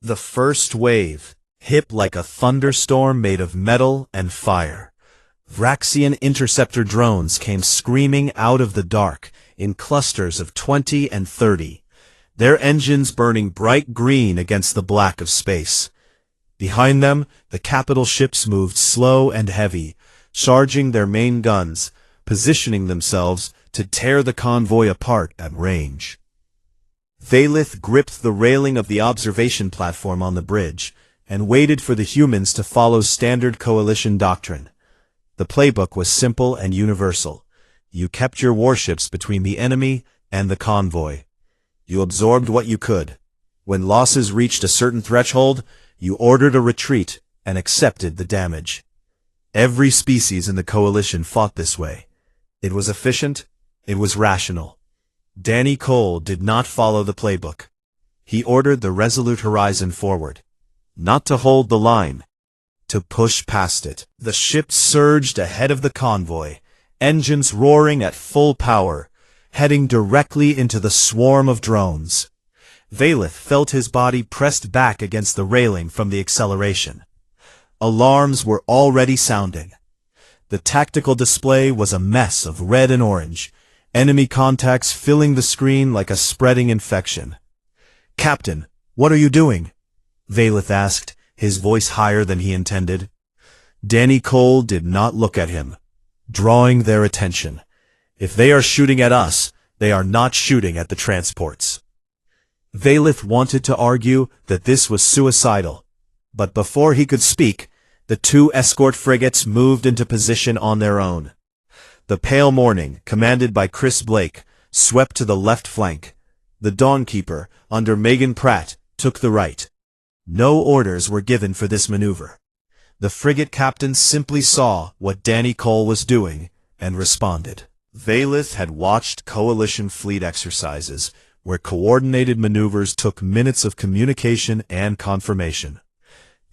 The first wave hit like a thunderstorm made of metal and fire. Vraxian interceptor drones came screaming out of the dark in clusters of 20 and 30, their engines burning bright green against the black of space. Behind them, the capital ships moved slow and heavy, charging their main guns, positioning themselves to tear the convoy apart at range. Valith gripped the railing of the observation platform on the bridge and waited for the humans to follow standard coalition doctrine. The playbook was simple and universal. You kept your warships between the enemy and the convoy. You absorbed what you could. When losses reached a certain threshold, you ordered a retreat and accepted the damage. Every species in the coalition fought this way. It was efficient, it was rational. Danny Cole did not follow the playbook. He ordered the Resolute Horizon forward. Not to hold the line, to push past it. The ship surged ahead of the convoy, engines roaring at full power, heading directly into the swarm of drones. Valith felt his body pressed back against the railing from the acceleration. Alarms were already sounding. The tactical display was a mess of red and orange, enemy contacts filling the screen like a spreading infection. "Captain, what are you doing?" Valith asked, his voice higher than he intended. Danny Cole did not look at him, drawing their attention. If they are shooting at us, they are not shooting at the transports. Valith wanted to argue that this was suicidal, but before he could speak, the two escort frigates moved into position on their own. The Pale Morning, commanded by Chris Blake, swept to the left flank. The Dawnkeeper, under Megan Pratt, took the right. No orders were given for this maneuver. The frigate captain simply saw what Danny Cole was doing and responded. Valith had watched coalition fleet exercises, where coordinated maneuvers took minutes of communication and confirmation.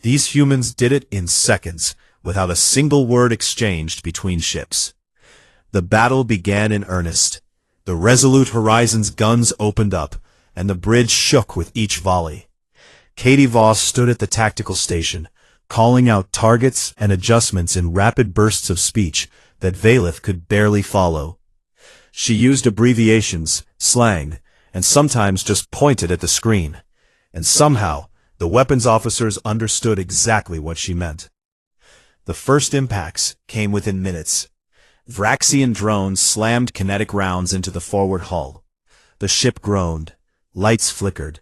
These humans did it in seconds, without a single word exchanged between ships. The battle began in earnest. The Resolute Horizon's guns opened up, and the bridge shook with each volley. Katie Voss stood at the tactical station, calling out targets and adjustments in rapid bursts of speech that Valith could barely follow. She used abbreviations, slang, and sometimes just pointed at the screen. And somehow, the weapons officers understood exactly what she meant. The first impacts came within minutes. Vraxian drones slammed kinetic rounds into the forward hull. The ship groaned. Lights flickered.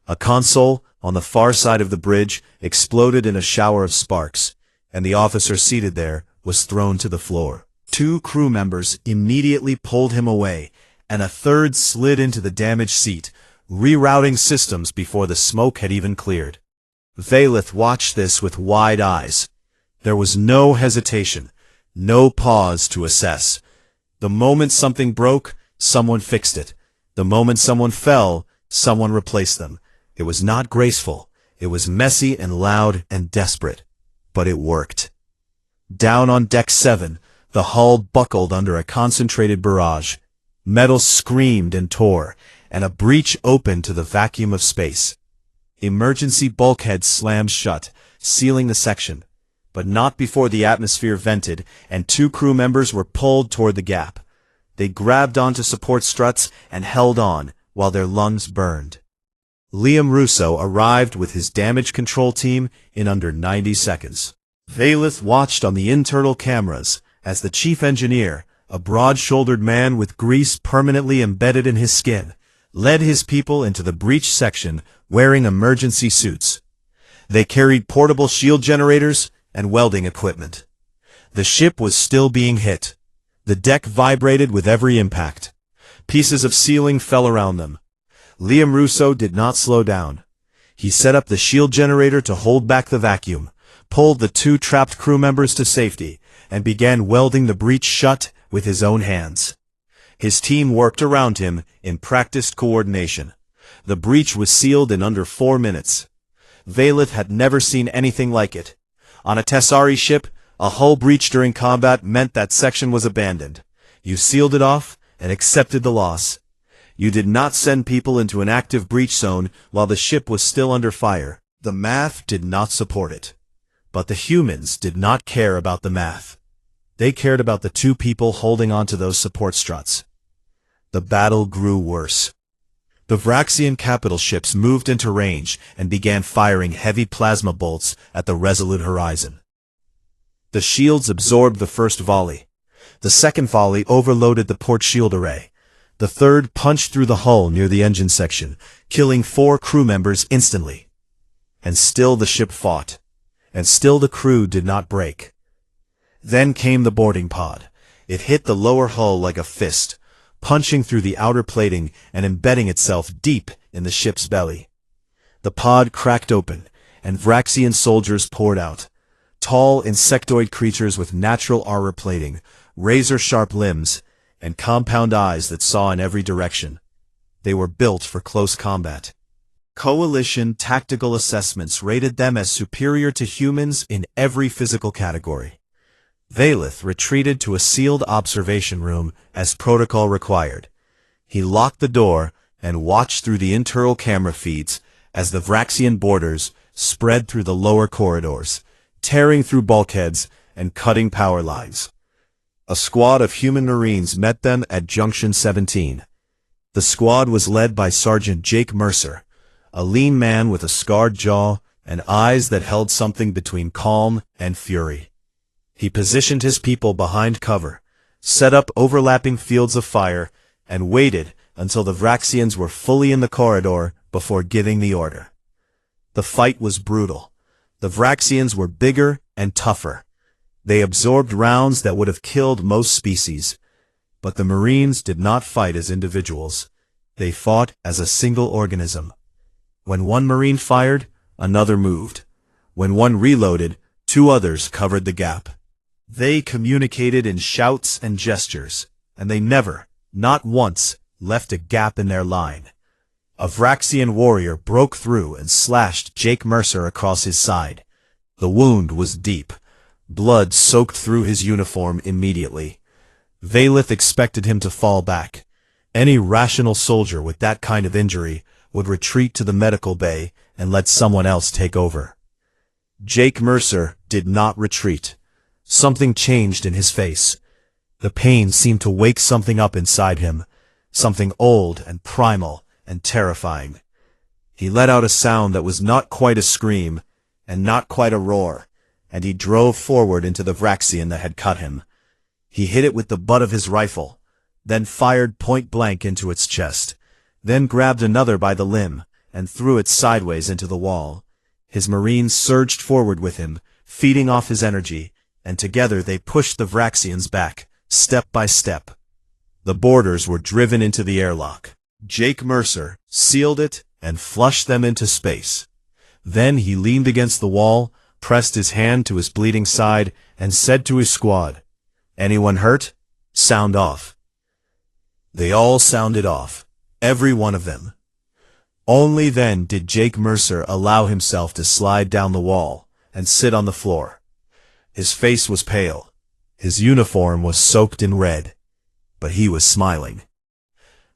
A console on the far side of the bridge exploded in a shower of sparks, and the officer seated there was thrown to the floor. Two crew members immediately pulled him away, and a third slid into the damaged seat, rerouting systems before the smoke had even cleared. Valith watched this with wide eyes. There was no hesitation, no pause to assess. The moment something broke, someone fixed it. The moment someone fell, someone replaced them. It was not graceful. It was messy and loud and desperate. But it worked. Down on Deck 7, the hull buckled under a concentrated barrage. Metal screamed and tore, and a breach opened to the vacuum of space. Emergency bulkheads slammed shut, sealing the section. But not before the atmosphere vented, and two crew members were pulled toward the gap. They grabbed onto support struts and held on, while their lungs burned. Liam Russo arrived with his damage control team in under 90 seconds. Valith watched on the internal cameras as the chief engineer, a broad-shouldered man with grease permanently embedded in his skin, led his people into the breach section wearing emergency suits. They carried portable shield generators and welding equipment. The ship was still being hit. The deck vibrated with every impact. Pieces of ceiling fell around them. Liam Russo did not slow down. He set up the shield generator to hold back the vacuum, pulled the two trapped crew members to safety, and began welding the breach shut with his own hands. His team worked around him in practiced coordination. The breach was sealed in under 4 minutes. Valith had never seen anything like it. On a Tessari ship, a hull breach during combat meant that section was abandoned. You sealed it off and accepted the loss. You did not send people into an active breach zone while the ship was still under fire. The math did not support it. But the humans did not care about the math. They cared about the two people holding onto those support struts. The battle grew worse. The Vraxian capital ships moved into range and began firing heavy plasma bolts at the resolute horizon. The shields absorbed the first volley. The second volley overloaded the port shield array. The third punched through the hull near the engine section, killing 4 crew members instantly. And still the ship fought. And still the crew did not break. Then came the boarding pod. It hit the lower hull like a fist, punching through the outer plating and embedding itself deep in the ship's belly. The pod cracked open, and Vraxian soldiers poured out. Tall insectoid creatures with natural armor plating, razor-sharp limbs, and compound eyes that saw in every direction. They were built for close combat. Coalition tactical assessments rated them as superior to humans in every physical category. Valeth retreated to a sealed observation room as protocol required. He locked the door and watched through the internal camera feeds as the Vraxian boarders spread through the lower corridors, tearing through bulkheads and cutting power lines. A squad of human Marines met them at Junction 17. The squad was led by Sergeant Jake Mercer, a lean man with a scarred jaw and eyes that held something between calm and fury. He positioned his people behind cover, set up overlapping fields of fire, and waited until the Vraxians were fully in the corridor before giving the order. The fight was brutal. The Vraxians were bigger and tougher. They absorbed rounds that would have killed most species. But the Marines did not fight as individuals. They fought as a single organism. When one Marine fired, another moved. When one reloaded, 2 others covered the gap. They communicated in shouts and gestures, and they never, not once, left a gap in their line. A Vraxian warrior broke through and slashed Jake Mercer across his side. The wound was deep. Blood soaked through his uniform immediately. Valeth expected him to fall back. Any rational soldier with that kind of injury would retreat to the medical bay and let someone else take over. Jake Mercer did not retreat. Something changed in his face. The pain seemed to wake something up inside him, something old and primal and terrifying. He let out a sound that was not quite a scream and not quite a roar, and he drove forward into the Vraxian that had cut him. He hit it with the butt of his rifle, then fired point blank into its chest, then grabbed another by the limb and threw it sideways into the wall. His Marines surged forward with him, feeding off his energy, and together they pushed the Vraxians back, step by step. The boarders were driven into the airlock. Jake Mercer sealed it and flushed them into space. Then he leaned against the wall, pressed his hand to his bleeding side, and said to his squad, "Anyone hurt? Sound off." They all sounded off, every one of them. Only then did Jake Mercer allow himself to slide down the wall and sit on the floor. His face was pale. His uniform was soaked in red. But he was smiling.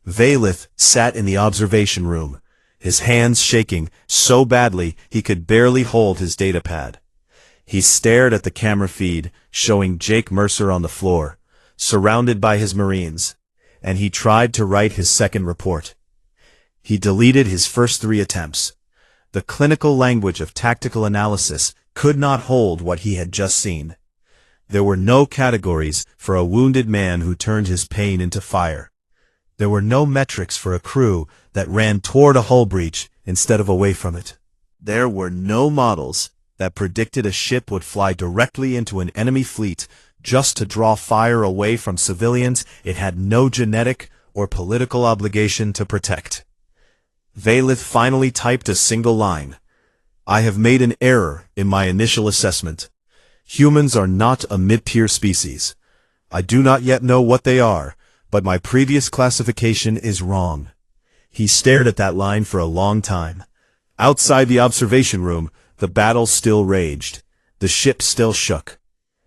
Valeth sat in the observation room, his hands shaking so badly he could barely hold his datapad. He stared at the camera feed, showing Jake Mercer on the floor, surrounded by his Marines, and he tried to write his second report. He deleted his first 3 attempts. The clinical language of tactical analysis could not hold what he had just seen. There were no categories for a wounded man who turned his pain into fire. There were no metrics for a crew that ran toward a hull breach instead of away from it. There were no models that predicted a ship would fly directly into an enemy fleet just to draw fire away from civilians it had no genetic or political obligation to protect. Valeth finally typed a single line. "I have made an error in my initial assessment. Humans are not a mid-tier species. I do not yet know what they are, but my previous classification is wrong." He stared at that line for a long time. Outside the observation room, the battle still raged. The ship still shook.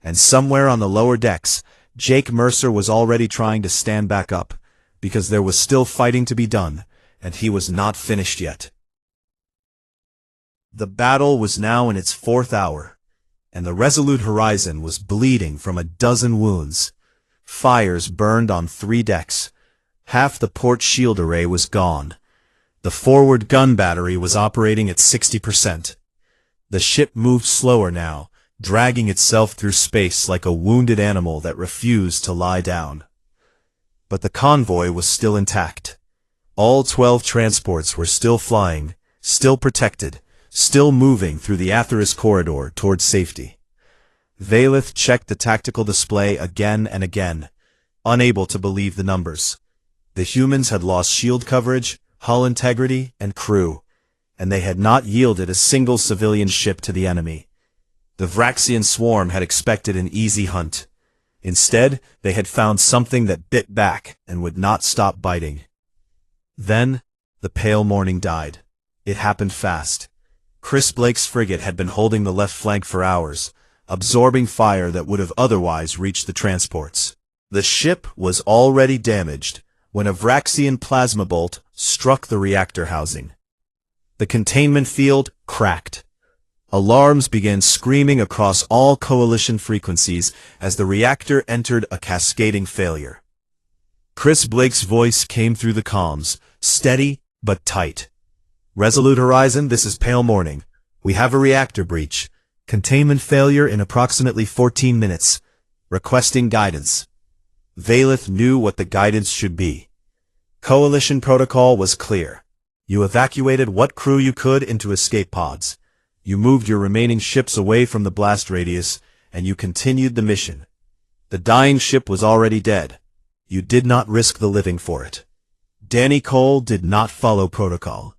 And somewhere on the lower decks, Jake Mercer was already trying to stand back up, because there was still fighting to be done, and he was not finished yet. The battle was now in its 4th hour, and the Resolute Horizon was bleeding from a dozen wounds. Fires burned on 3 decks. Half the port shield array was gone. The forward gun battery was operating at 60%. The ship moved slower now, dragging itself through space like a wounded animal that refused to lie down. But the convoy was still intact. All 12 transports were still flying, still protected, still moving through the Atheris corridor towards safety. Valeth checked the tactical display again and again, unable to believe the numbers. The humans had lost shield coverage, hull integrity, and crew, and they had not yielded a single civilian ship to the enemy. The Vraxian swarm had expected an easy hunt. Instead, they had found something that bit back and would not stop biting. Then, the pale morning died. It happened fast. Chris Blake's frigate had been holding the left flank for hours, absorbing fire that would have otherwise reached the transports. The ship was already damaged when a Vraxian plasma bolt struck the reactor housing. The containment field cracked. Alarms began screaming across all coalition frequencies as the reactor entered a cascading failure. Chris Blake's voice came through the comms, steady but tight. Resolute Horizon, this is Pale Morning. We have a reactor breach. Containment failure in approximately 14 minutes. Requesting guidance. Valeth knew what the guidance should be. Coalition protocol was clear. You evacuated what crew you could into escape pods. You moved your remaining ships away from the blast radius, and you continued the mission. The dying ship was already dead. You did not risk the living for it. Danny Cole did not follow protocol.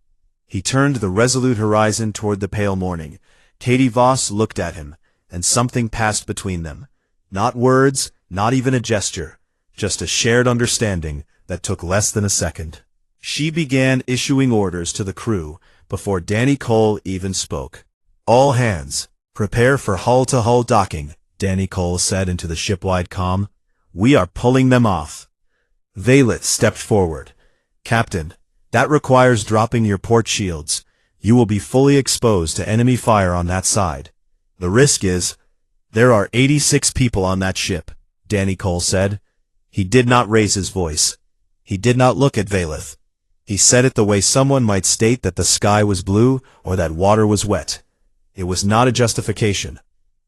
He turned the Resolute Horizon toward the pale morning. Katie Voss looked at him, and something passed between them. Not words, not even a gesture, just a shared understanding that took less than a second. She began issuing orders to the crew before Danny Cole even spoke. All hands, prepare for hull-to-hull docking, Danny Cole said into the shipwide comm. We are pulling them off. Valeth stepped forward. Captain, that requires dropping your port shields. You will be fully exposed to enemy fire on that side. The risk is, there are 86 people on that ship, Danny Cole said. He did not raise his voice. He did not look at Valeth. He said it the way someone might state that the sky was blue or that water was wet. It was not a justification.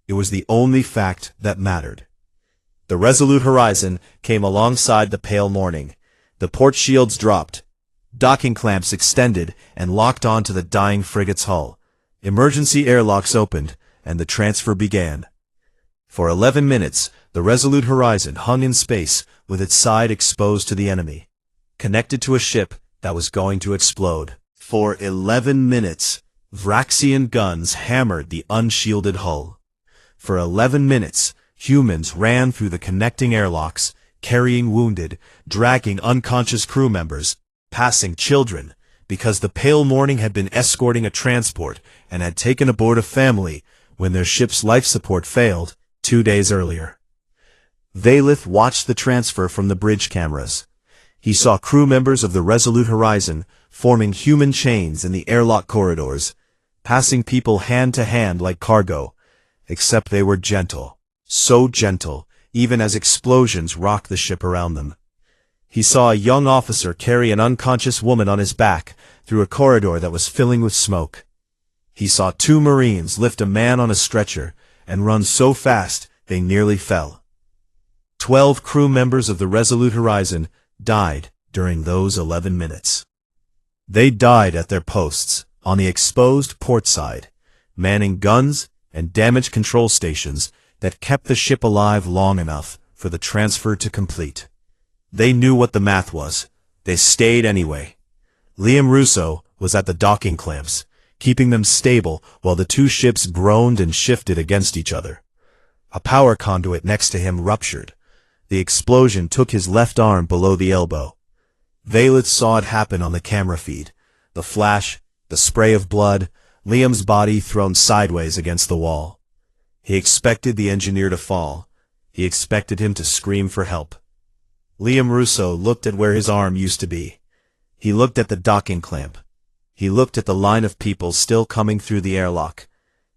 It was the only fact that mattered. The Resolute Horizon came alongside the pale morning. The port shields dropped. Docking clamps extended and locked onto the dying frigate's hull. Emergency airlocks opened, and the transfer began. For 11 minutes, the Resolute Horizon hung in space with its side exposed to the enemy, connected to a ship that was going to explode. For 11 minutes, Vraxian guns hammered the unshielded hull. For 11 minutes, humans ran through the connecting airlocks, carrying wounded, dragging unconscious crew members, passing children, because the pale morning had been escorting a transport and had taken aboard a family when their ship's life support failed 2 days earlier. Valeth watched the transfer from the bridge cameras. He saw crew members of the Resolute Horizon forming human chains in the airlock corridors, passing people hand to hand like cargo, except they were gentle, so gentle, even as explosions rocked the ship around them. He saw a young officer carry an unconscious woman on his back through a corridor that was filling with smoke. He saw 2 Marines lift a man on a stretcher and run so fast they nearly fell. 12 crew members of the Resolute Horizon died during those 11 minutes. They died at their posts, on the exposed port side, manning guns and damage control stations that kept the ship alive long enough for the transfer to complete. They knew what the math was. They stayed anyway. Liam Russo was at the docking clamps, keeping them stable while the 2 ships groaned and shifted against each other. A power conduit next to him ruptured. The explosion took his left arm below the elbow. Valeth saw it happen on the camera feed. The flash, the spray of blood, Liam's body thrown sideways against the wall. He expected the engineer to fall. He expected him to scream for help. Liam Russo looked at where his arm used to be. He looked at the docking clamp. He looked at the line of people still coming through the airlock.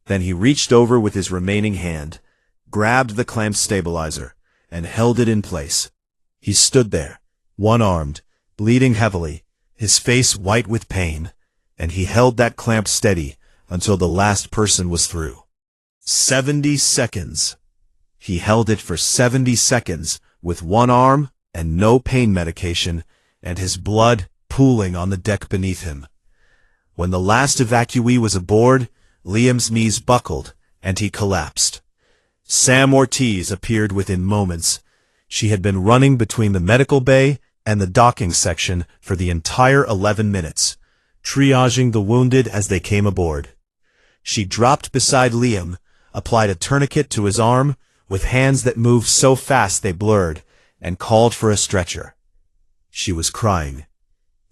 Then he reached over with his remaining hand, grabbed the clamp stabilizer, and held it in place. He stood there, one-armed, bleeding heavily, his face white with pain, and he held that clamp steady until the last person was through. 70 seconds. He held it for 70 seconds with one arm and no pain medication, and his blood pooling on the deck beneath him. When the last evacuee was aboard, Liam's knees buckled, and he collapsed. Sam Ortiz appeared within moments. She had been running between the medical bay and the docking section for the entire 11 minutes, triaging the wounded as they came aboard. She dropped beside Liam, applied a tourniquet to his arm, with hands that moved so fast they blurred, and called for a stretcher. She was crying.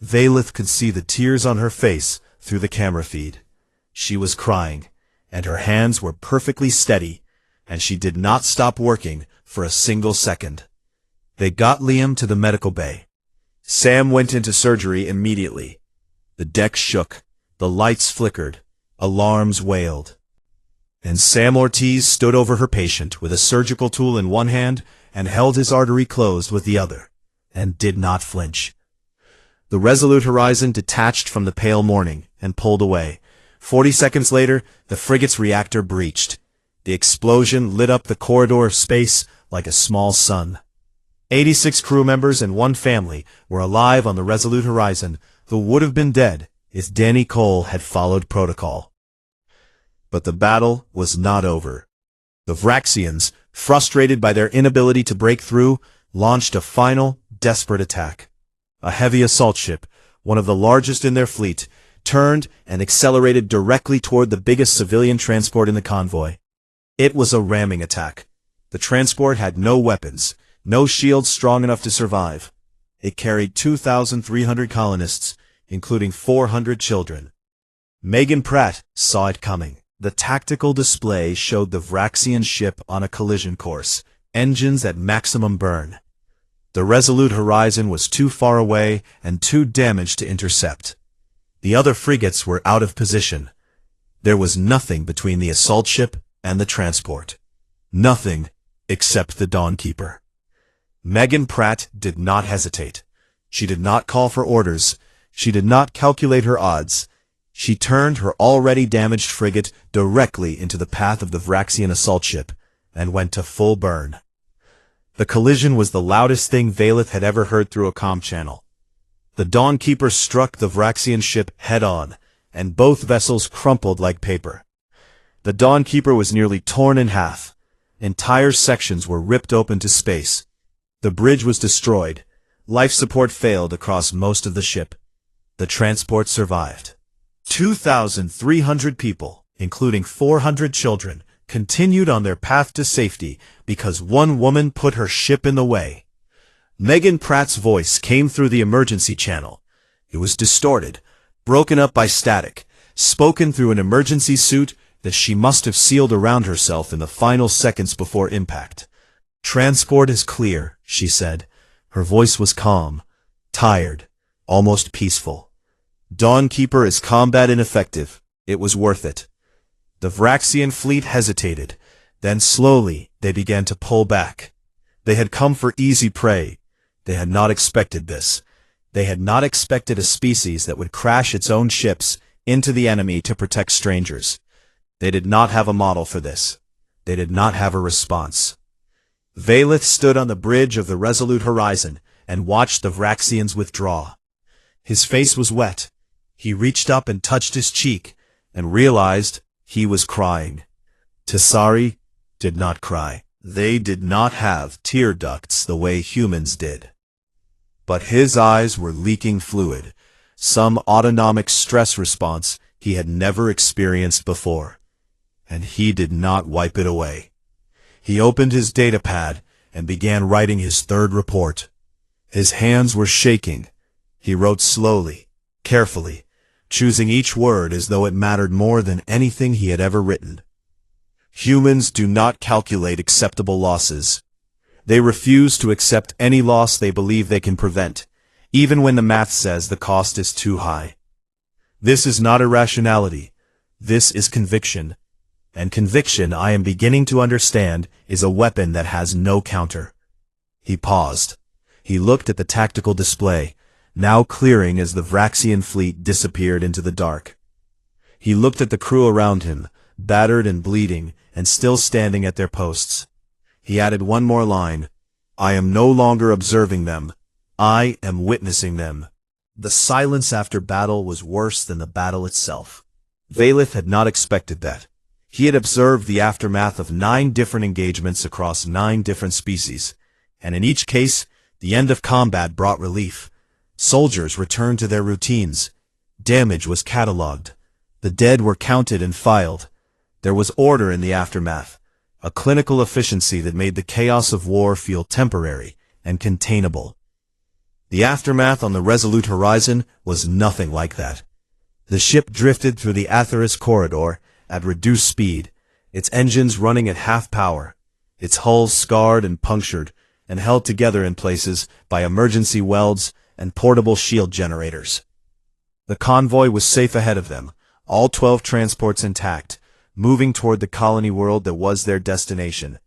Vaylith could see the tears on her face through the camera feed. She was crying, and her hands were perfectly steady, and she did not stop working for a single second. They got Liam to the medical bay. Sam went into surgery immediately. The deck shook, the lights flickered, alarms wailed. And Sam Ortiz stood over her patient with a surgical tool in one hand and held his artery closed with the other, and did not flinch. The Resolute Horizon detached from the pale morning and pulled away. 40 seconds later, the frigate's reactor breached. The explosion lit up the corridor of space like a small sun. 86 crew members and one family were alive on the Resolute Horizon, who would have been dead if Danny Cole had followed protocol. But the battle was not over. The Vraxians, frustrated by their inability to break through, launched a final, desperate attack. A heavy assault ship, one of the largest in their fleet, turned and accelerated directly toward the biggest civilian transport in the convoy. It was a ramming attack. The transport had no weapons, no shields strong enough to survive. It carried 2,300 colonists, including 400 children. Megan Pratt saw it coming. The tactical display showed the Vraxian ship on a collision course, engines at maximum burn. The Resolute Horizon was too far away and too damaged to intercept. The other frigates were out of position. There was nothing between the assault ship and the transport. Nothing except the Dawnkeeper. Megan Pratt did not hesitate. She did not call for orders. She did not calculate her odds. She turned her already damaged frigate directly into the path of the Vraxian assault ship and went to full burn. The collision was the loudest thing Vaylith had ever heard through a comm channel. The Dawnkeeper struck the Vraxian ship head-on, and both vessels crumpled like paper. The Dawnkeeper was nearly torn in half. Entire sections were ripped open to space. The bridge was destroyed. Life support failed across most of the ship. The transport survived. 2,300 people, including 400 children, continued on their path to safety because one woman put her ship in the way. Megan Pratt's voice came through the emergency channel. It was distorted, broken up by static, spoken through an emergency suit that she must have sealed around herself in the final seconds before impact. "Transport is clear," she said. Her voice was calm, tired, almost peaceful. "Dawnkeeper is combat ineffective. It was worth it." The Vraxian fleet hesitated. Then slowly they began to pull back. They had come for easy prey. They had not expected this. They had not expected a species that would crash its own ships into the enemy to protect strangers. They did not have a model for this. They did not have a response. Vaylith stood on the bridge of the Resolute Horizon and watched the Vraxians withdraw. His face was wet. He reached up and touched his cheek and realized he was crying. Tessari did not cry. They did not have tear ducts the way humans did. But his eyes were leaking fluid, some autonomic stress response he had never experienced before. And he did not wipe it away. He opened his datapad and began writing his third report. His hands were shaking. He wrote slowly, carefully, choosing each word as though it mattered more than anything he had ever written. Humans do not calculate acceptable losses. They refuse to accept any loss they believe they can prevent, even when the math says the cost is too high. This is not irrationality. This is conviction. And conviction, I am beginning to understand, is a weapon that has no counter. He paused. He looked at the tactical display, now clearing as the Vraxian fleet disappeared into the dark. He looked at the crew around him, battered and bleeding, and still standing at their posts. He added one more line. I am no longer observing them. I am witnessing them. The silence after battle was worse than the battle itself. Vaylith had not expected that. He had observed the aftermath of 9 different engagements across 9 different species, and in each case, the end of combat brought relief. Soldiers returned to their routines. Damage was catalogued. The dead were counted and filed. There was order in the aftermath, a clinical efficiency that made the chaos of war feel temporary and containable. The aftermath on the Resolute Horizon was nothing like that. The ship drifted through the Atheris corridor at reduced speed, its engines running at half power, its hull scarred and punctured, and held together in places by emergency welds and portable shield generators. The convoy was safe ahead of them, all 12 transports intact, moving toward the colony world that was their destination.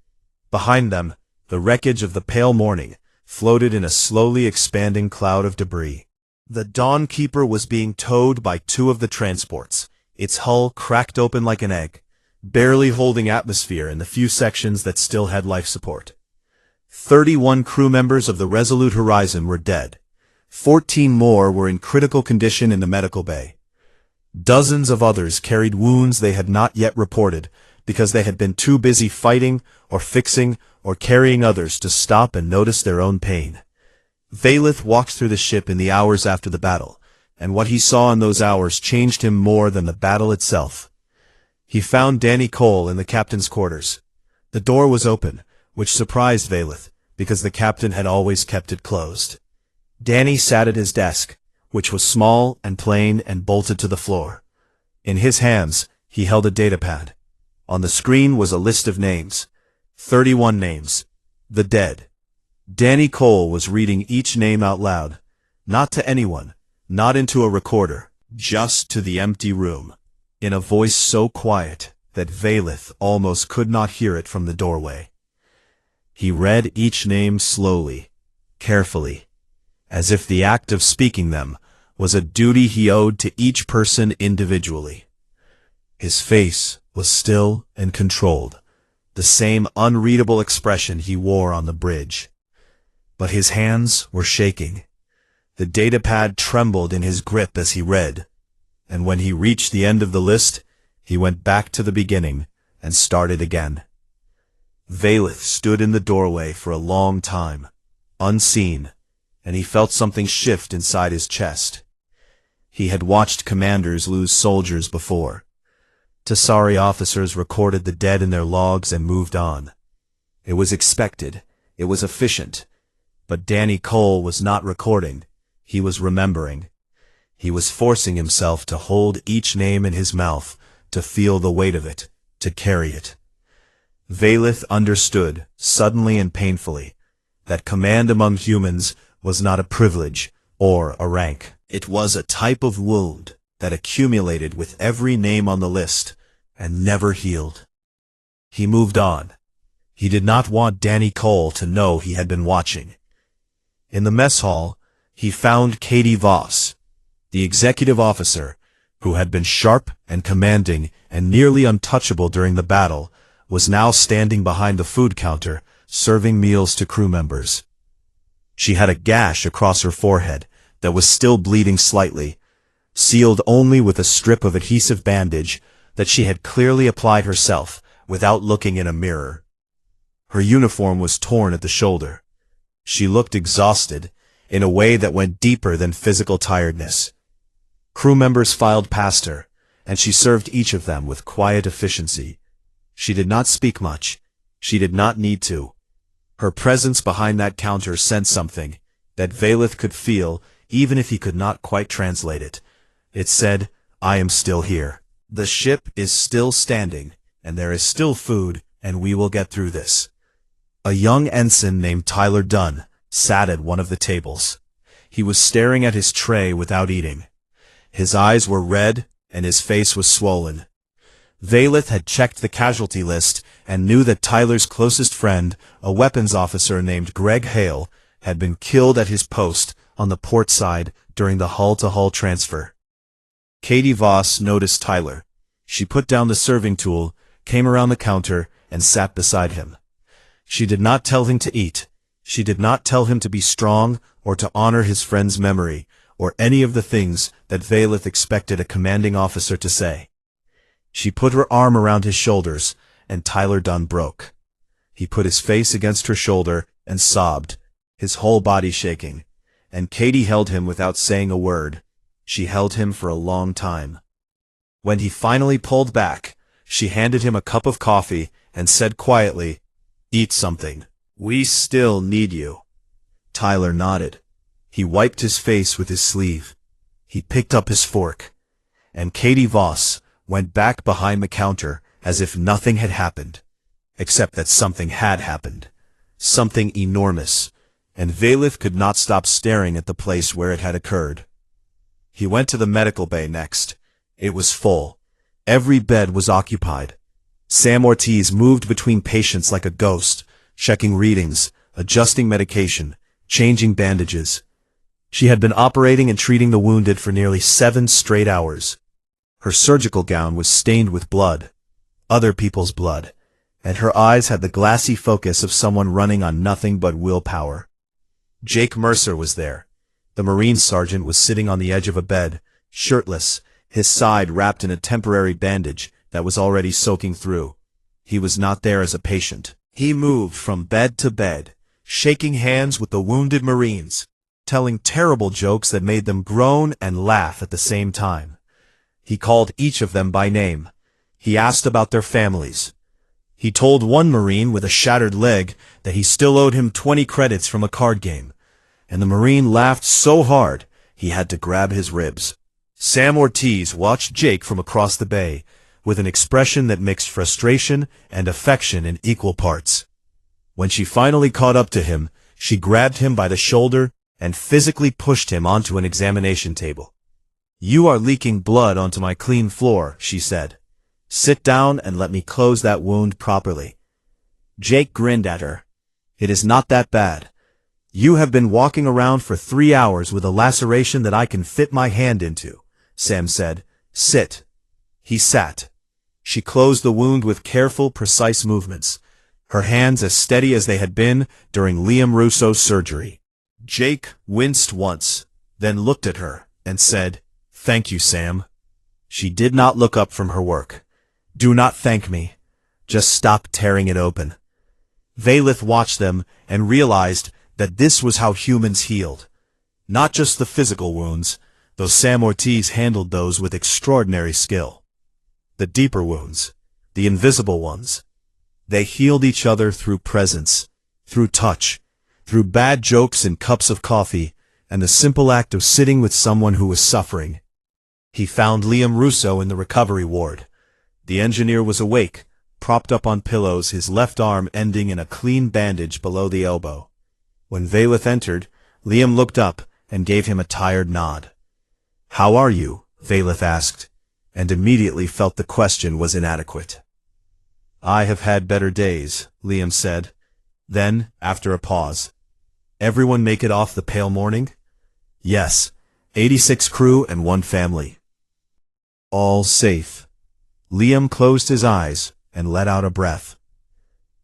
Behind them, the wreckage of the pale morning floated in a slowly expanding cloud of debris. The Dawnkeeper was being towed by 2 of the transports, its hull cracked open like an egg, barely holding atmosphere in the few sections that still had life support. 31 crew members of the Resolute Horizon were dead. 14 more were in critical condition in the medical bay. Dozens of others carried wounds they had not yet reported because they had been too busy fighting or fixing or carrying others to stop and notice their own pain. Vaylith walked through the ship in the hours after the battle, and what he saw in those hours changed him more than the battle itself. He found Danny Cole in the captain's quarters. The door was open, which surprised Vaylith, because the captain had always kept it closed. Danny sat at his desk, which was small and plain and bolted to the floor. In his hands, he held a datapad. On the screen was a list of names. 31 names. The dead. Danny Cole was reading each name out loud. Not to anyone, not into a recorder, just to the empty room, in a voice so quiet that Vaylith almost could not hear it from the doorway. He read each name slowly, carefully, as if the act of speaking them was a duty he owed to each person individually. His face was still and controlled, the same unreadable expression he wore on the bridge. But his hands were shaking. The datapad trembled in his grip as he read, and when he reached the end of the list, he went back to the beginning and started again. Vaylith stood in the doorway for a long time, unseen, and he felt something shift inside his chest. He had watched commanders lose soldiers before. Tasari officers recorded the dead in their logs and moved on. It was expected. It was efficient. But Danny Cole was not recording. He was remembering. He was forcing himself to hold each name in his mouth, to feel the weight of it, to carry it. Vaylith understood, suddenly and painfully, that command among humans was not a privilege or a rank. It was a type of wound that accumulated with every name on the list and never healed. He moved on. He did not want Danny Cole to know he had been watching. In the mess hall, he found Katie Voss, the executive officer, who had been sharp and commanding and nearly untouchable during the battle, was now standing behind the food counter, serving meals to crew members. She had a gash across her forehead that was still bleeding slightly, sealed only with a strip of adhesive bandage that she had clearly applied herself without looking in a mirror. Her uniform was torn at the shoulder. She looked exhausted, in a way that went deeper than physical tiredness. Crew members filed past her, and she served each of them with quiet efficiency. She did not speak much. She did not need to. Her presence behind that counter sent something that Vaylith could feel, even if he could not quite translate it. It said, I am still here. The ship is still standing, and there is still food, and we will get through this. A young ensign named Tyler Dunn sat at one of the tables. He was staring at his tray without eating. His eyes were red, and his face was swollen. Valeth had checked the casualty list and knew that Tyler's closest friend, a weapons officer named Greg Hale, had been killed at his post on the port side during the hull-to-hull transfer. Katie Voss noticed Tyler. She put down the serving tool, came around the counter, and sat beside him. She did not tell him to eat. She did not tell him to be strong or to honor his friend's memory, or any of the things that Valeth expected a commanding officer to say. She put her arm around his shoulders, and Tyler done broke. He put his face against her shoulder and sobbed, his whole body shaking, and Katie held him without saying a word. She held him for a long time. When he finally pulled back, she handed him a cup of coffee and said quietly, "Eat something. We still need you." Tyler nodded. He wiped his face with his sleeve. He picked up his fork. And Katie Voss went back behind the counter as if nothing had happened. Except that something had happened. Something enormous. And Valeth could not stop staring at the place where it had occurred. He went to the medical bay next. It was full. Every bed was occupied. Sam Ortiz moved between patients like a ghost, checking readings, adjusting medication, changing bandages. She had been operating and treating the wounded for nearly 7 straight hours. Her surgical gown was stained with blood, other people's blood, and her eyes had the glassy focus of someone running on nothing but willpower. Jake Mercer was there. The Marine sergeant was sitting on the edge of a bed, shirtless, his side wrapped in a temporary bandage that was already soaking through. He was not there as a patient. He moved from bed to bed, shaking hands with the wounded Marines, telling terrible jokes that made them groan and laugh at the same time. He called each of them by name. He asked about their families. He told one Marine with a shattered leg that he still owed him 20 credits from a card game, and the Marine laughed so hard he had to grab his ribs. Sam Ortiz watched Jake from across the bay, with an expression that mixed frustration and affection in equal parts. When she finally caught up to him, she grabbed him by the shoulder and physically pushed him onto an examination table. "You are leaking blood onto my clean floor," she said. "Sit down and let me close that wound properly." Jake grinned at her. "It is not that bad. You have been walking around for 3 hours with a laceration that I can fit my hand into," Sam said. "Sit." He sat. She closed the wound with careful, precise movements, her hands as steady as they had been during Liam Russo's surgery. Jake winced once, then looked at her and said, "Thank you, Sam." She did not look up from her work. "Do not thank me. Just stop tearing it open." Valeth watched them and realized that this was how humans healed. Not just the physical wounds, though Sam Ortiz handled those with extraordinary skill. The deeper wounds, the invisible ones. They healed each other through presence, through touch, through bad jokes and cups of coffee, and the simple act of sitting with someone who was suffering. He found Liam Russo in the recovery ward. The engineer was awake, propped up on pillows, his left arm ending in a clean bandage below the elbow. When Valeth entered, Liam looked up and gave him a tired nod. "How are you?" Valeth asked, and immediately felt the question was inadequate. "I have had better days," Liam said. Then, after a pause, "Everyone make it off the pale morning?" "Yes, 86 crew and 1 family. All safe." Liam closed his eyes and let out a breath.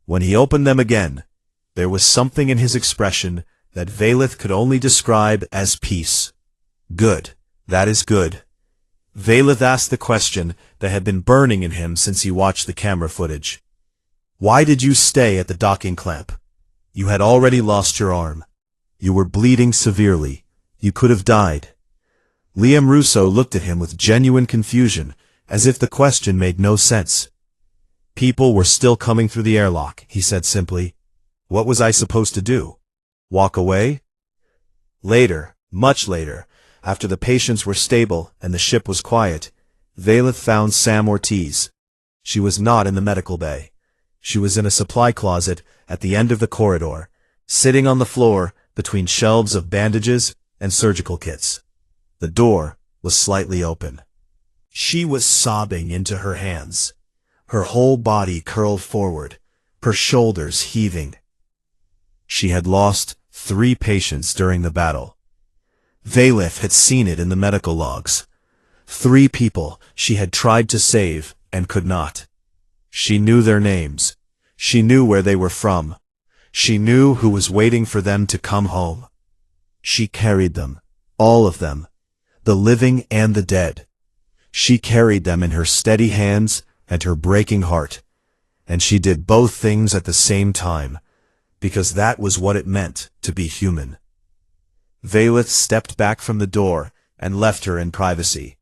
When he opened them again, there was something in his expression that Valeth could only describe as peace. "Good, that is good." Valeth asked the question that had been burning in him since he watched the camera footage. "Why did you stay at the docking clamp? You had already lost your arm. You were bleeding severely. You could have died." Liam Russo looked at him with genuine confusion, as if the question made no sense. "People were still coming through the airlock," he said simply. "What was I supposed to do? Walk away?" Later, much later, after the patients were stable and the ship was quiet, Valeth found Sam Ortiz. She was not in the medical bay. She was in a supply closet at the end of the corridor, sitting on the floor between shelves of bandages and surgical kits. The door, was slightly open. She was sobbing into her hands, her whole body curled forward, her shoulders heaving. She had lost 3 patients during the battle. Valith had seen it in the medical logs. 3 people she had tried to save and could not. She knew their names. She knew where they were from. She knew who was waiting for them to come home. She carried them, all of them, the living and the dead. She carried them in her steady hands and her breaking heart. And she did both things at the same time, because that was what it meant to be human. Valith stepped back from the door and left her in privacy.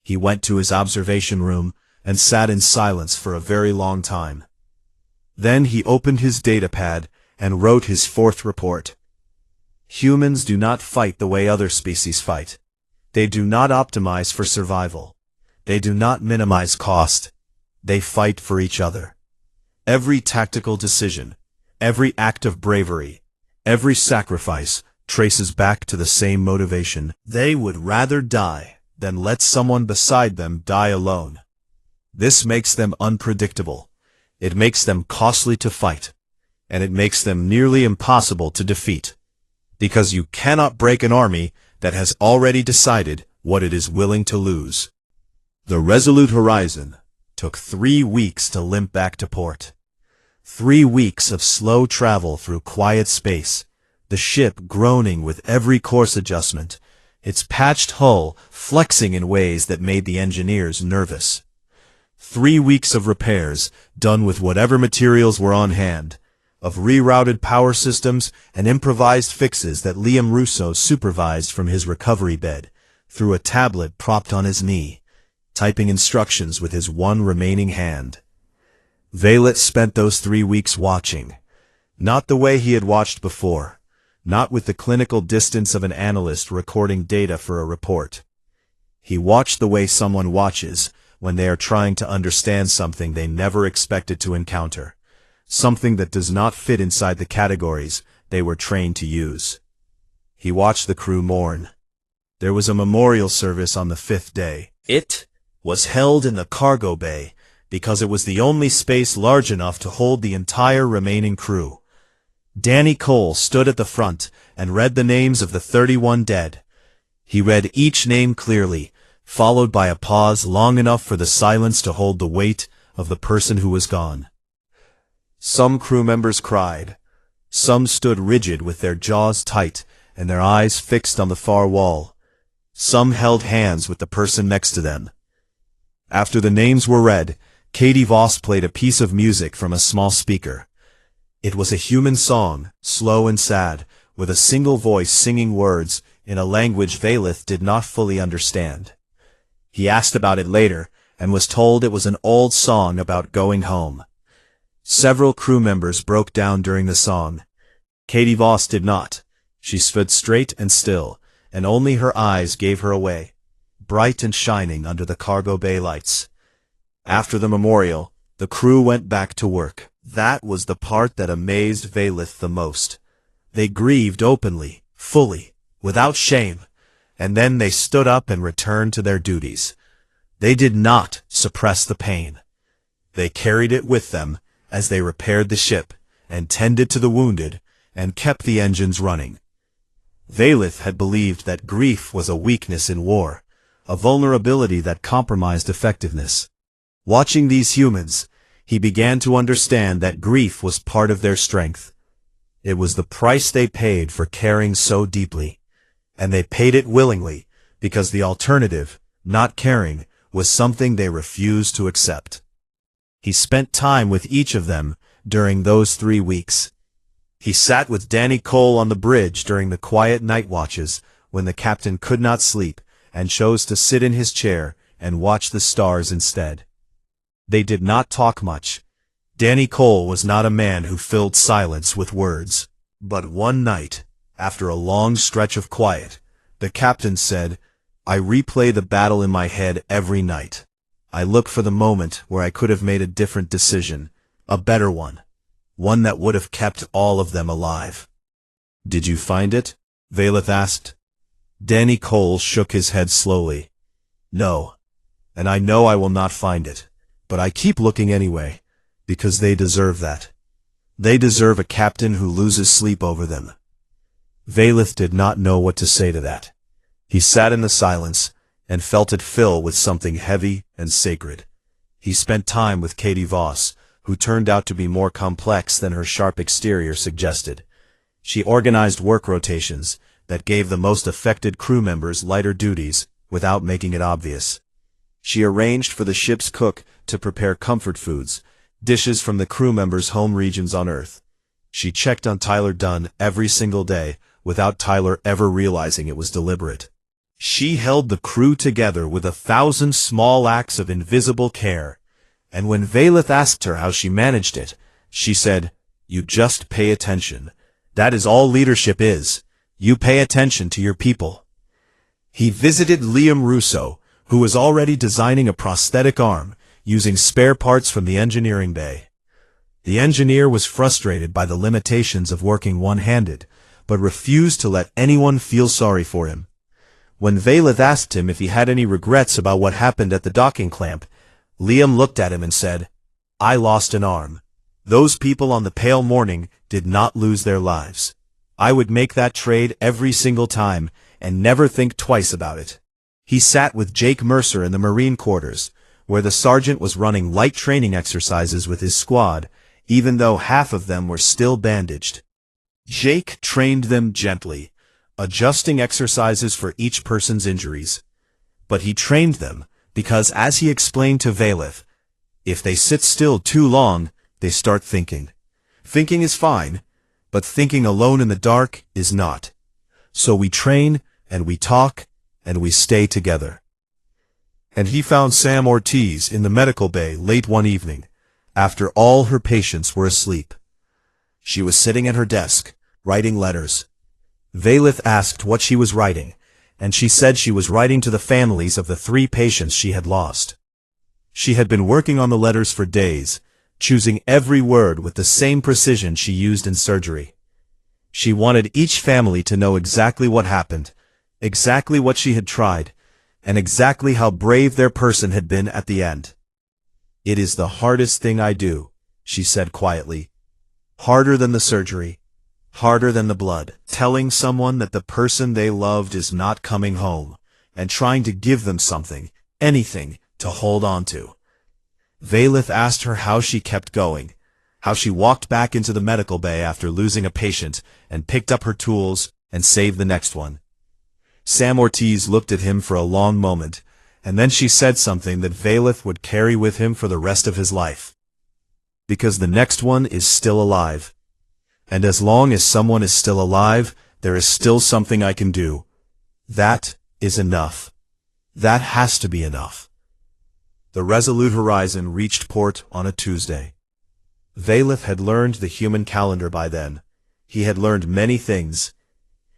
He went to his observation room and sat in silence for a very long time. Then he opened his datapad and wrote his 4th report. Humans do not fight the way other species fight. They do not optimize for survival. They do not minimize cost. They fight for each other. Every tactical decision, every act of bravery, every sacrifice traces back to the same motivation. They would rather die than let someone beside them die alone. This makes them unpredictable. It makes them costly to fight. And it makes them nearly impossible to defeat. Because you cannot break an army that has already decided what it is willing to lose. The Resolute Horizon took 3 weeks to limp back to port. 3 weeks of slow travel through quiet space, the ship groaning with every course adjustment, its patched hull flexing in ways that made the engineers nervous. 3 weeks of repairs, done with whatever materials were on hand, of rerouted power systems and improvised fixes that Liam Russo supervised from his recovery bed, through a tablet propped on his knee, typing instructions with his one remaining hand. Valith spent those 3 weeks watching. Not the way he had watched before. Not with the clinical distance of an analyst recording data for a report. He watched the way someone watches when they are trying to understand something they never expected to encounter. Something that does not fit inside the categories they were trained to use. He watched the crew mourn. There was a memorial service on the 5th day. It was held in the cargo bay because it was the only space large enough to hold the entire remaining crew. Danny Cole stood at the front and read the names of the 31 dead. He read each name clearly, followed by a pause long enough for the silence to hold the weight of the person who was gone. Some crew members cried. Some stood rigid with their jaws tight and their eyes fixed on the far wall. Some held hands with the person next to them. After the names were read, Katie Voss played a piece of music from a small speaker. It was a human song, slow and sad, with a single voice singing words in a language Valith did not fully understand. He asked about it later, and was told it was an old song about going home. Several crew members broke down during the song. Katie Voss did not. She stood straight and still, and only her eyes gave her away, bright and shining under the cargo bay lights. After the memorial, the crew went back to work. That was the part that amazed Valith the most. They grieved openly, fully, without shame, and then they stood up and returned to their duties. They did not suppress the pain. They carried it with them as they repaired the ship, and tended to the wounded, and kept the engines running. Valith had believed that grief was a weakness in war, a vulnerability that compromised effectiveness. Watching these humans, he began to understand that grief was part of their strength. It was the price they paid for caring so deeply, and they paid it willingly because the alternative, not caring, was something they refused to accept. He spent time with each of them during those 3 weeks. He sat with Danny Cole on the bridge during the quiet night watches when the captain could not sleep and chose to sit in his chair and watch the stars instead. They did not talk much. Danny Cole was not a man who filled silence with words. But one night, after a long stretch of quiet, the captain said, "I replay the battle in my head every night. I look for the moment where I could have made a different decision, a better one that would have kept all of them alive." "Did you find it?" Valith asked. Danny Cole shook his head slowly. No, and I know I will not find it, but I keep looking anyway, because they deserve that. They deserve a captain who loses sleep over them. Valeth did not know what to say to that. He sat in the silence, and felt it fill with something heavy and sacred. He spent time with Katie Voss, who turned out to be more complex than her sharp exterior suggested. She organized work rotations that gave the most affected crew members lighter duties without making it obvious. She arranged for the ship's cook to prepare comfort foods, dishes from the crew members' home regions on Earth. She checked on Tyler Dunn every single day without Tyler ever realizing it was deliberate. She held the crew together with 1,000 small acts of invisible care, and when Valeth asked her how she managed it, she said, "You just pay attention. That is all leadership is. You pay attention to your people." He visited Liam Russo, who was already designing a prosthetic arm, using spare parts from the engineering bay. The engineer was frustrated by the limitations of working one-handed, but refused to let anyone feel sorry for him. When Valeth asked him if he had any regrets about what happened at the docking clamp, Liam looked at him and said, "I lost an arm. Those people on the pale morning did not lose their lives. I would make that trade every single time and never think twice about it." He sat with Jake Mercer in the Marine quarters, where the sergeant was running light training exercises with his squad, even though half of them were still bandaged. Jake trained them gently, adjusting exercises for each person's injuries. But he trained them because, as he explained to Valeth, if they sit still too long, they start thinking. Thinking is fine, but thinking alone in the dark is not. So we train, and we talk, and we stay together. And he found Sam Ortiz in the medical bay late one evening, after all her patients were asleep. She was sitting at her desk, writing letters. Valeth asked what she was writing, and she said she was writing to the families of the 3 patients she had lost. She had been working on the letters for days, choosing every word with the same precision she used in surgery. She wanted each family to know exactly what happened, exactly what she had tried, and exactly how brave their person had been at the end. "It is the hardest thing I do," she said quietly. "Harder than the surgery. Harder than the blood. Telling someone that the person they loved is not coming home, and trying to give them something, anything, to hold on to." Valeth asked her how she kept going, how she walked back into the medical bay after losing a patient, and picked up her tools, and saved the next one. Sam Ortiz looked at him for a long moment, and then she said something that Valeth would carry with him for the rest of his life. "Because the next one is still alive. And as long as someone is still alive, there is still something I can do. That is enough. That has to be enough." The Resolute Horizon reached port on a Tuesday. Valeth had learned the human calendar by then. He had learned many things.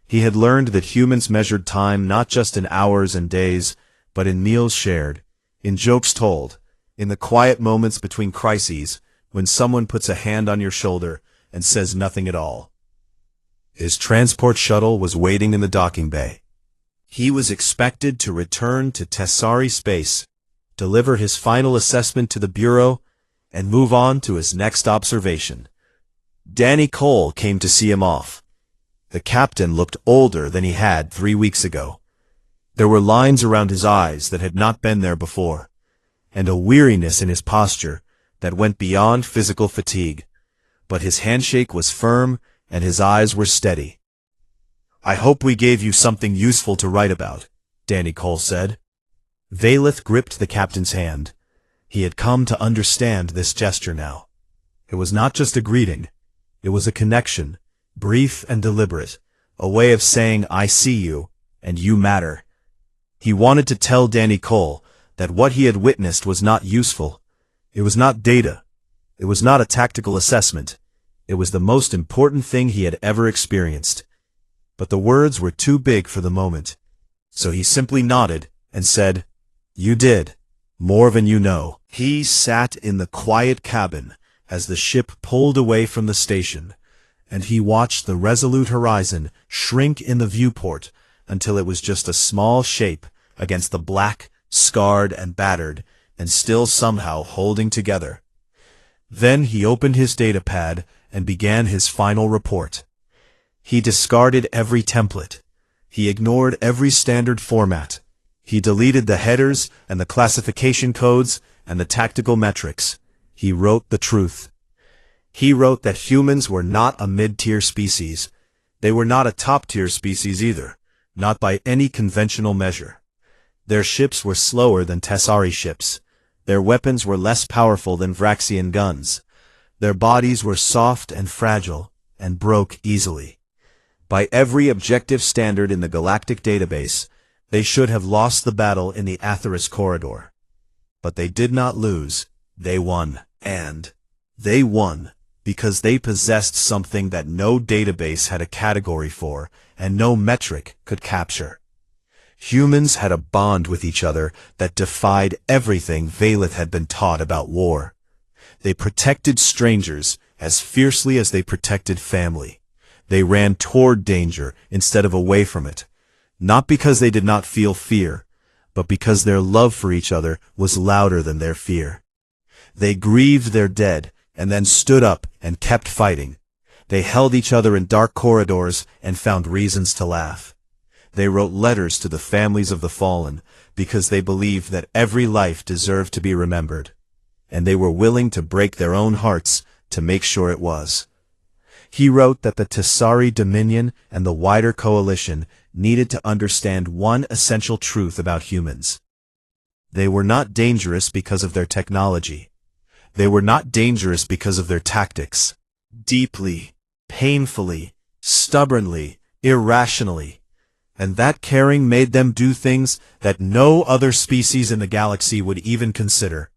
He had learned that humans measured time not just in hours and days, but in meals shared, in jokes told, in the quiet moments between crises, when someone puts a hand on your shoulder and says nothing at all. His transport shuttle was waiting in the docking bay. He was expected to return to Tessari space, deliver his final assessment to the Bureau, and move on to his next observation. Danny Cole came to see him off. The captain looked older than he had 3 weeks ago. There were lines around his eyes that had not been there before, and a weariness in his posture that went beyond physical fatigue. But his handshake was firm, and his eyes were steady. "I hope we gave you something useful to write about," Danny Cole said. Valeth gripped the captain's hand. He had come to understand this gesture now. It was not just a greeting. It was a connection, brief and deliberate, a way of saying, "I see you, and you matter." He wanted to tell Danny Cole that what he had witnessed was not useful. It was not data. It was not a tactical assessment. It was the most important thing he had ever experienced. But the words were too big for the moment. So he simply nodded and said, "You did. More than you know." He sat in the quiet cabin as the ship pulled away from the station, and he watched the Resolute Horizon shrink in the viewport until it was just a small shape against the black, scarred and battered, and still somehow holding together. Then he opened his datapad and began his final report. He discarded every template. He ignored every standard format. He deleted the headers and the classification codes and the tactical metrics. He wrote the truth. He wrote that humans were not a mid-tier species. They were not a top-tier species either, not by any conventional measure. Their ships were slower than Tessari ships. Their weapons were less powerful than Vraxian guns. Their bodies were soft and fragile, and broke easily. By every objective standard in the galactic database, they should have lost the battle in the Atheris corridor. But they did not lose, they won. And they won because they possessed something that no database had a category for, and no metric could capture. Humans had a bond with each other that defied everything Valeth had been taught about war. They protected strangers as fiercely as they protected family. They ran toward danger instead of away from it, not because they did not feel fear, but because their love for each other was louder than their fear. They grieved their dead and then stood up and kept fighting. They held each other in dark corridors and found reasons to laugh. They wrote letters to the families of the fallen because they believed that every life deserved to be remembered, and they were willing to break their own hearts to make sure it was. He wrote that the Tessari Dominion and the wider coalition needed to understand one essential truth about humans. They were not dangerous because of their technology. They were not dangerous because of their tactics. Deeply, painfully, stubbornly, irrationally. And that caring made them do things that no other species in the galaxy would even consider.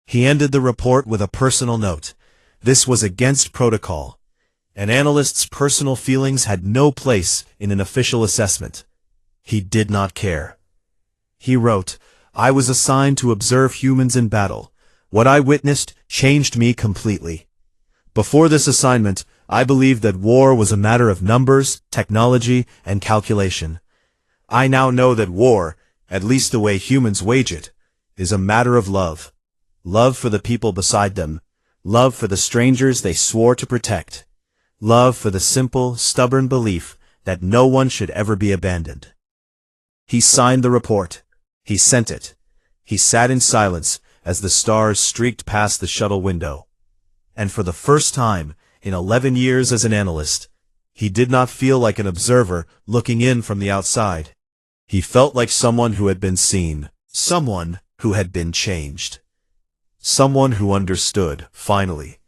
He ended the report with a personal note. This was against protocol. An analyst's personal feelings had no place in an official assessment. He did not care. He wrote, "I was assigned to observe humans in battle. What I witnessed changed me completely. Before this assignment, I believed that war was a matter of numbers, technology, and calculation. I now know that war, at least the way humans wage it, is a matter of love. Love for the people beside them. Love for the strangers they swore to protect. Love for the simple, stubborn belief that no one should ever be abandoned." He signed the report. He sent it. He sat in silence as the stars streaked past the shuttle window. And for the first time in 11 years as an analyst, he did not feel like an observer looking in from the outside. He felt like someone who had been seen, someone who had been changed. Someone who understood, finally,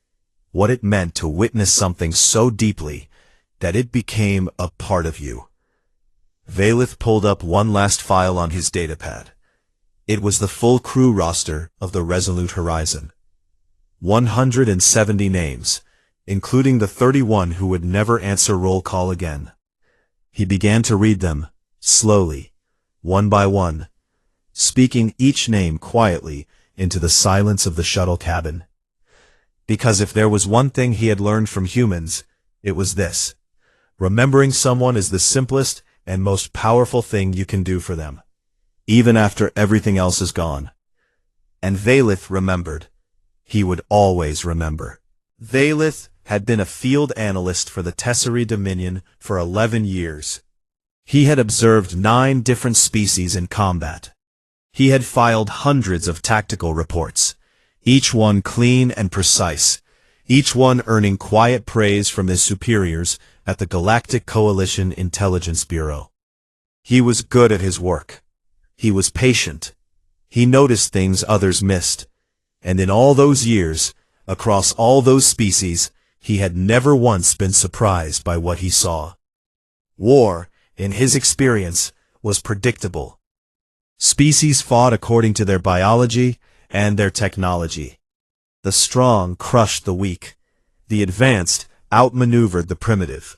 what it meant to witness something so deeply that it became a part of you. Valeth pulled up one last file on his datapad. It was the full crew roster of the Resolute Horizon. 170 names, including the 31 who would never answer roll call again. He began to read them, slowly, one by one, speaking each name quietly into the silence of the shuttle cabin. Because if there was one thing he had learned from humans, it was this: remembering someone is the simplest and most powerful thing you can do for them, even after everything else is gone. And Valeth remembered. He would always remember. Valeth had been a field analyst for the Tessari Dominion for 11 years. He had observed 9 different species in combat. He had filed hundreds of tactical reports, each one clean and precise, each one earning quiet praise from his superiors at the Galactic Coalition Intelligence Bureau. He was good at his work. He was patient. He noticed things others missed. And in all those years, across all those species, he had never once been surprised by what he saw. War, in his experience, was predictable. Species fought according to their biology and their technology. The strong crushed the weak. The advanced outmaneuvered the primitive.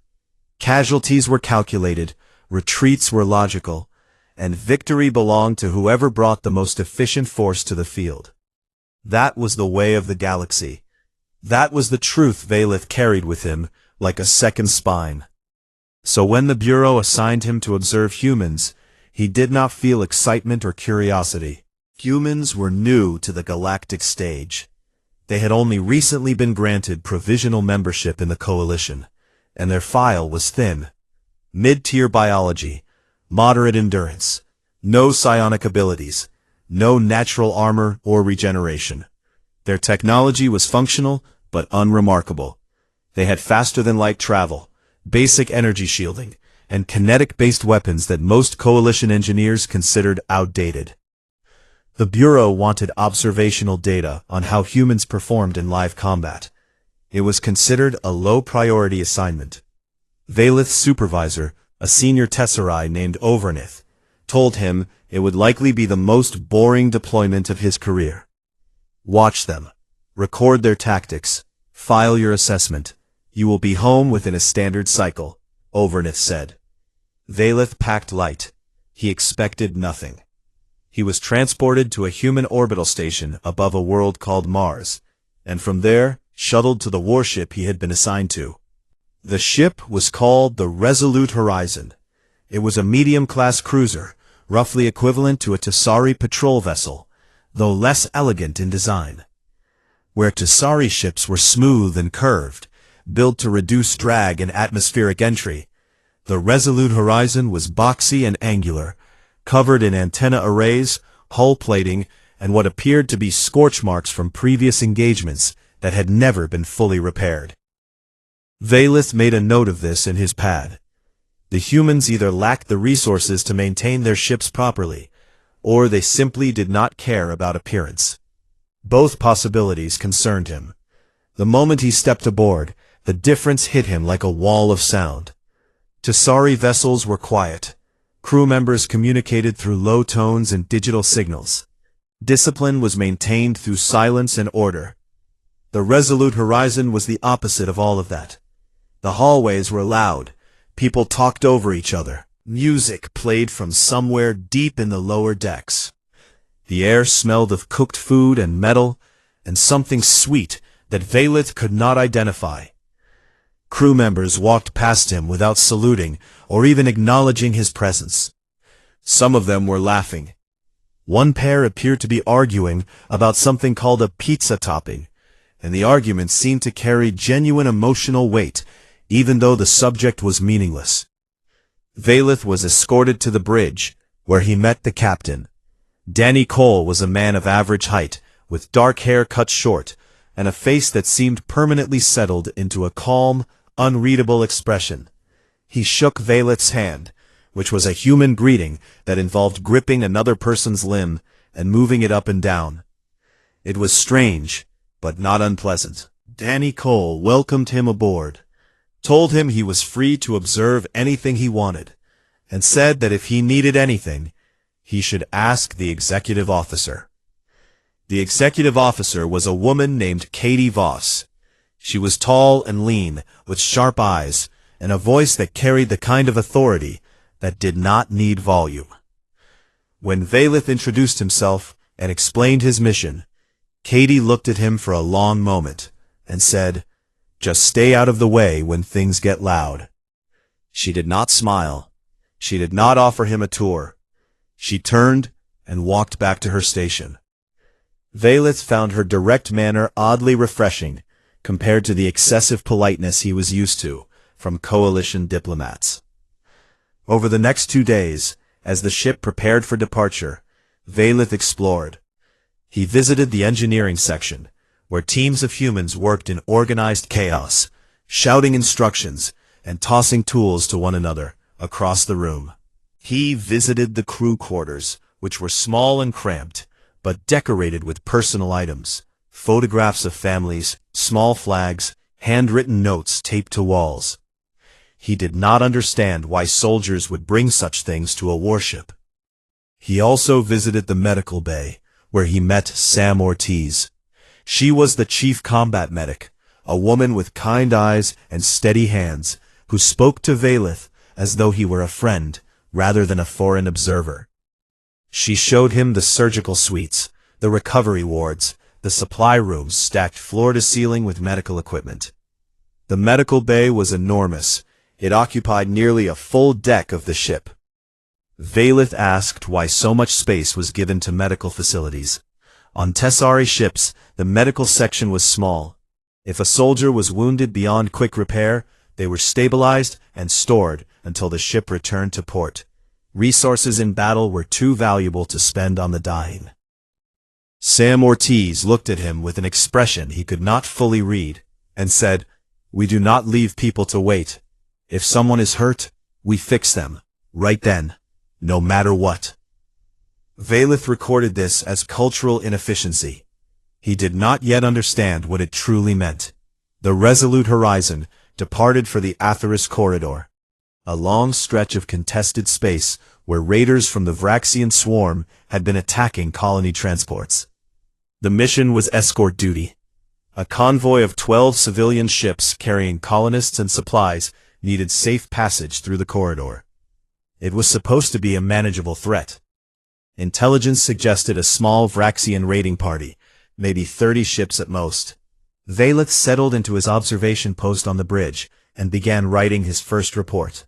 Casualties were calculated, retreats were logical, and victory belonged to whoever brought the most efficient force to the field. That was the way of the galaxy. That was the truth Valeth carried with him like a second spine. So when the Bureau assigned him to observe humans, He did not feel excitement or curiosity. Humans were new to the galactic stage. They had only recently been granted provisional membership in the Coalition, and their file was thin. Mid-tier biology, moderate endurance, no psionic abilities, no natural armor or regeneration. Their technology was functional, but unremarkable. They had faster-than-light travel, basic energy shielding, and kinetic-based weapons that most Coalition engineers considered outdated. The Bureau wanted observational data on how humans performed in live combat. It was considered a low-priority assignment. Valith's supervisor, a senior Tesserae named Overnith, told him it would likely be the most boring deployment of his career. Watch them. Record their tactics. File your assessment. You will be home within a standard cycle, Overnith said. Valith packed light. He expected nothing. He was transported to a human orbital station above a world called Mars, and from there, shuttled to the warship he had been assigned to. The ship was called the Resolute Horizon. It was a medium-class cruiser, roughly equivalent to a Tessari patrol vessel, though less elegant in design. Where Tessari ships were smooth and curved, built to reduce drag and atmospheric entry, the Resolute Horizon was boxy and angular, covered in antenna arrays, hull plating, and what appeared to be scorch marks from previous engagements that had never been fully repaired. Valith made a note of this in his pad. The humans either lacked the resources to maintain their ships properly, or they simply did not care about appearance. Both possibilities concerned him. The moment he stepped aboard, the difference hit him like a wall of sound. Tessari vessels were quiet. Crew members communicated through low tones and digital signals. Discipline was maintained through silence and order. The Resolute Horizon was the opposite of all of that. The hallways were loud. People talked over each other. Music played from somewhere deep in the lower decks. The air smelled of cooked food and metal, and something sweet that Valith could not identify. Crew members walked past him without saluting or even acknowledging his presence. Some of them were laughing. One pair appeared to be arguing about something called a pizza topping, and the argument seemed to carry genuine emotional weight, even though the subject was meaningless. Valith was escorted to the bridge, where he met the captain. Danny Cole was a man of average height, with dark hair cut short, and a face that seemed permanently settled into a calm, unreadable expression. He shook Valith's hand, which was a human greeting that involved gripping another person's limb and moving it up and down. It was strange, but not unpleasant. Danny Cole welcomed him aboard, told him he was free to observe anything he wanted, and said that if he needed anything, he should ask the executive officer. The executive officer was a woman named Katie Voss. She was tall and lean, with sharp eyes, and a voice that carried the kind of authority that did not need volume. When Valith introduced himself and explained his mission, Katie looked at him for a long moment and said, "Just stay out of the way when things get loud." She did not smile. She did not offer him a tour. She turned and walked back to her station. Valith found her direct manner oddly refreshing compared to the excessive politeness he was used to from Coalition diplomats. Over the next 2 days, as the ship prepared for departure, Valith explored. He visited the engineering section, where teams of humans worked in organized chaos, shouting instructions and tossing tools to one another across the room. He visited the crew quarters, which were small and cramped, but decorated with personal items, photographs of families, small flags, handwritten notes taped to walls. He did not understand why soldiers would bring such things to a warship. He also visited the medical bay, where he met Sam Ortiz. She was the chief combat medic, a woman with kind eyes and steady hands, who spoke to Valith as though he were a friend rather than a foreign observer. She showed him the surgical suites, the recovery wards, the supply rooms stacked floor to ceiling with medical equipment. The medical bay was enormous. It occupied nearly a full deck of the ship. Valith asked why so much space was given to medical facilities. On Tessari ships, the medical section was small. If a soldier was wounded beyond quick repair, they were stabilized and stored until the ship returned to port. Resources in battle were too valuable to spend on the dying. Sam Ortiz looked at him with an expression he could not fully read, and said, "We do not leave people to wait. If someone is hurt, we fix them, right then, no matter what." Valith recorded this as cultural inefficiency. He did not yet understand what it truly meant. The Resolute Horizon departed for the Atheris Corridor, a long stretch of contested space where raiders from the Vraxian swarm had been attacking colony transports. The mission was escort duty. A convoy of 12 civilian ships carrying colonists and supplies needed safe passage through the corridor. It was supposed to be a manageable threat. Intelligence suggested a small Vraxian raiding party, maybe 30 ships at most. Valith settled into his observation post on the bridge and began writing his first report.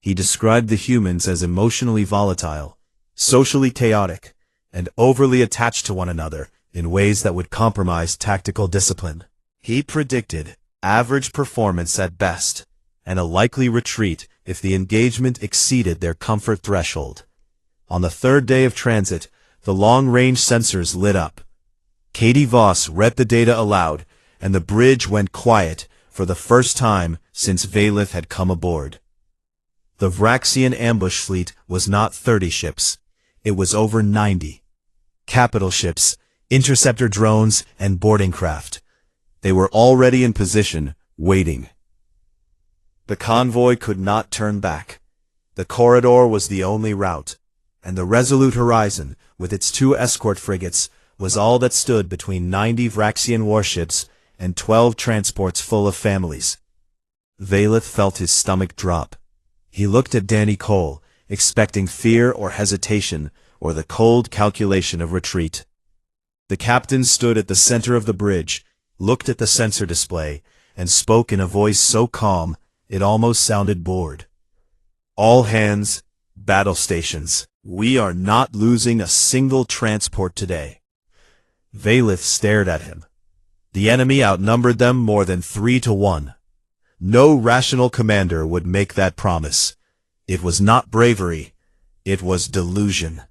He described the humans as emotionally volatile, socially chaotic, and overly attached to one another in ways that would compromise tactical discipline. He predicted average performance at best, and a likely retreat if the engagement exceeded their comfort threshold. On the third day of transit, the long-range sensors lit up. Katie Voss read the data aloud, and the bridge went quiet for the first time since Valith had come aboard. The Vraxian ambush fleet was not 30 ships. It was over 90. Capital ships, interceptor drones, and boarding craft. They were already in position, waiting. The convoy could not turn back. The corridor was the only route, and the Resolute Horizon, with its 2 escort frigates, was all that stood between 90 Vraxian warships and 12 transports full of families. Valith felt his stomach drop. He looked at Danny Cole, expecting fear or hesitation, or the cold calculation of retreat. The captain stood at the center of the bridge, looked at the sensor display, and spoke in a voice so calm it almost sounded bored. "All hands, battle stations. We are not losing a single transport today." Valith stared at him. The enemy outnumbered them more than 3 to 1. No rational commander would make that promise. It was not bravery. It was delusion.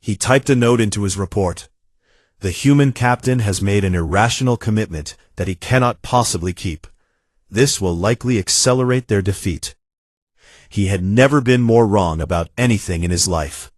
He typed a note into his report. "The human captain has made an irrational commitment that he cannot possibly keep. This will likely accelerate their defeat." He had never been more wrong about anything in his life.